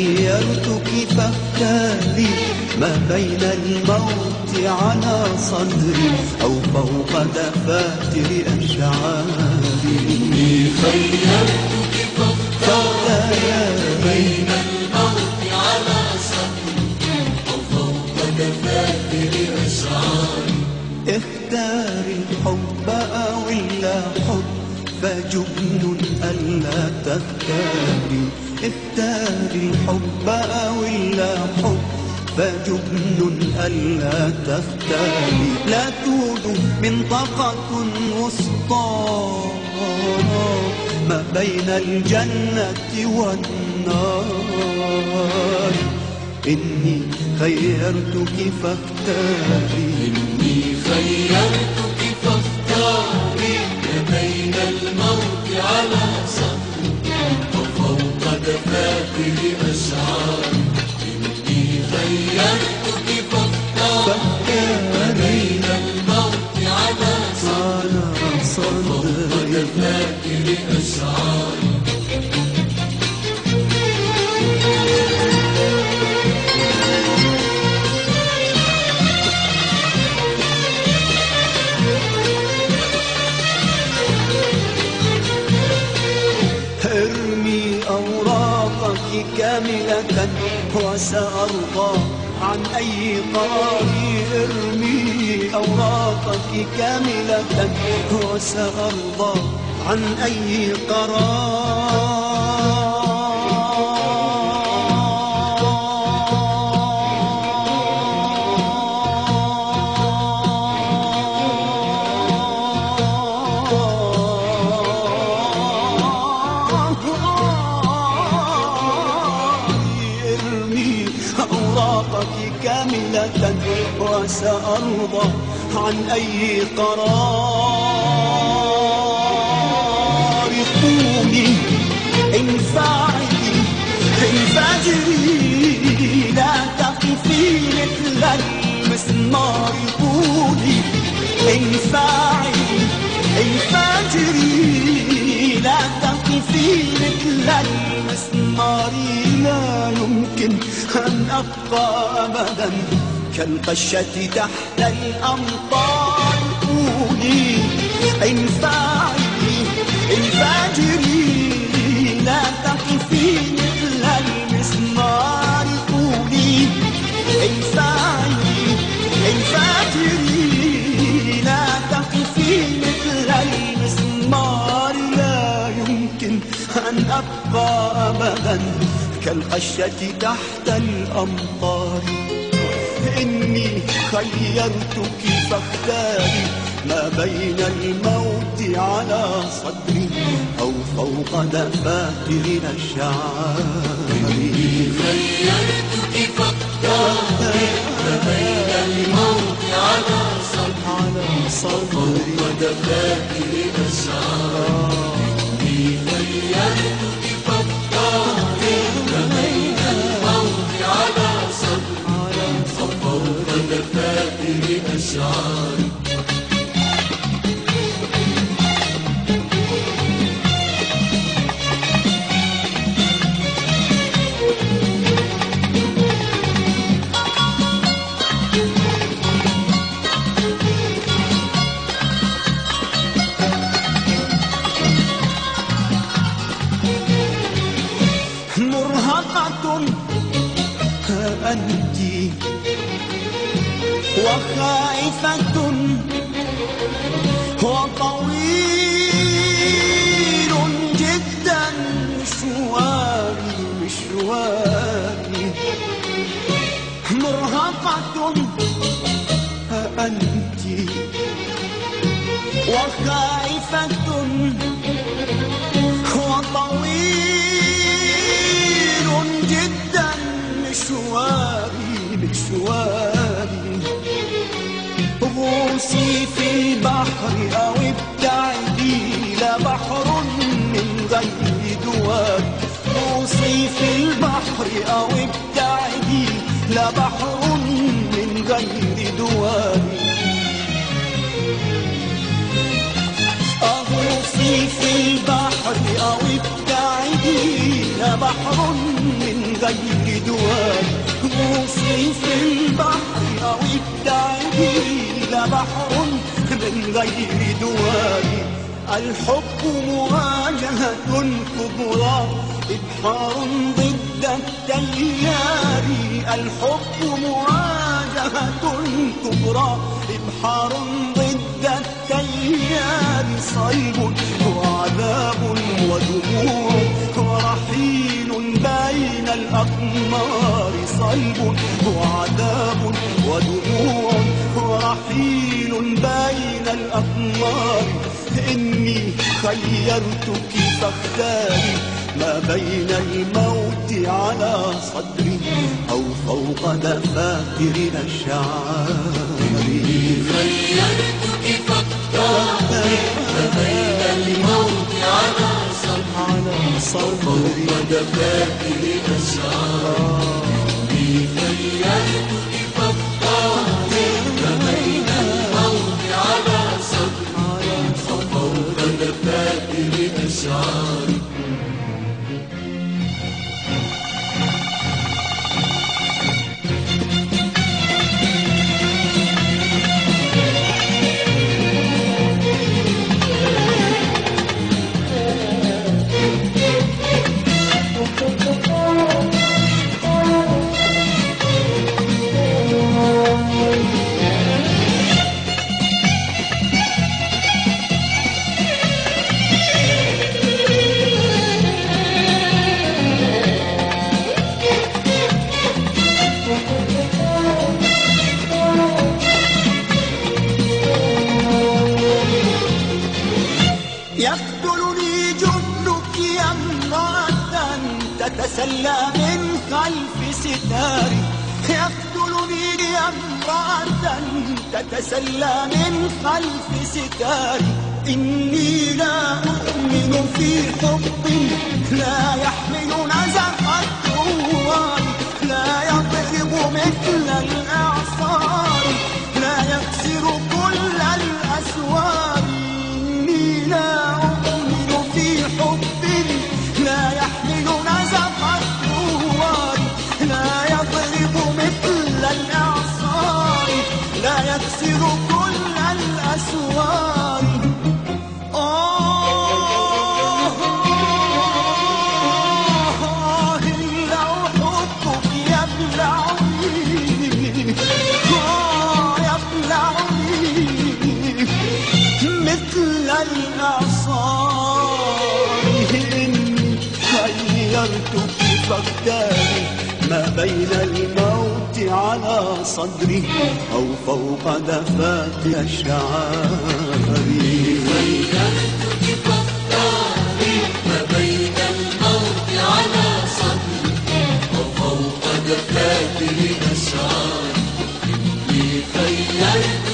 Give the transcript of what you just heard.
خيرتك فاختاري ما بين الموت على صدري أو فوق دفاتر أشعاري. إني خيرتك فاختاري بين الموت على صدري أو فوق دفاتر أشعاري. اختاري الحب أو الحب فجبن ألا تختاري. اختاري الحب أو الحب فجبن ألا تختاري. لا توجد منطقة وسطى ما بين الجنة والنار. إني خيرتك فاختاري. إني خيرتك فاختاري ما بين الموت على صدري وفوق دفاتر أشعاري. إني خيرتك فاختاري ما بين الموت على صدري وفوق دفاتر أشعاري. ارمي أوراقك كاملة وسأرضى عن أي قرار. ارمي أوراقك كاملة وسأرضى عن أي قرار. كاملة وسأرضى عن أي قرار. قومي انفعلي انفجري لا تقفي مثل المسمار. قولي انفعلي انفجري لا تقفي مثل المسمار. لا يمكن أن أبقى أبدا كالقشة تحت الأمطار. قولي انفعلي انفجري لا تقفي مثل المسمار. قولي انفعلي انفجري لا تقفي مثل المسمار. لا يمكن أن أبقى أبدا كالقشة تحت الأمطار. إني خيرتك فاختاري ما بين الموت على صدري أو فوق دفاتر أشعاري. إني خيرتك فاختاري ما بين الموت على صدري وفوق دفاتر أشعاري. إني خيرتك فاختاري ما بين الموت على صدري وفوق دفاتر أشعاري. مرهقة أنت وخائفة وطويل جدا مشواري. مرهقة أنت وخائفة وطويل جدا مشواري. غوصي في البحر أو ابتعدي لا بحر من غير دوار. غوصي في البحر أو ابتعدي لا بحر من غير دوار. أغوصي في البحر أو ابتعدي لا بحر من غير دوام. غوصي في البحر أو ابتعدي لبحر من غير دوام. الحب مواجهة كبرى إبحار ضد التيار. الحب مواجهة كبرى إبحار ضد التيار. صيب وعذاب ودموع ورحيل بين الأقمار. صيب وعذاب ودموع ورحيل بين الأقمار. إني خيرتك فاختاري ما بين الموت على صدري أو فوق دفاتر الأشعار. خيرتك فاختاري ما بين الموت على صدري أو فوق دفاتر الأشعار. خيرتك فاختاري ما بين الموت على صدري أو فوق دفاتر الأشعار. يقتلني جنك يا امرأة تتسلى من خلف ستاري. يقتلني يا امرأة تتسلى من خلف ستاري. إني لا أؤمن في حب لا يحمل نزف الثوار. لا يضرب مثل الإعصار لا يكسر كل الأسوار. إني لا أؤمن في حب لا يحمل نزف الثوار. لا يضرب مثل الإعصار لا يكسر كل الأسوار. لو حبك يبلعني يبلعني مثل الإعصار. إني خيرتك فاختاري ما بين الموت على صدري أو فوق دفاتر أشعاري. خيرتك فاختاري ما بين الموت على صدري أو فوق دفاتر أشعاري. إني خيرتك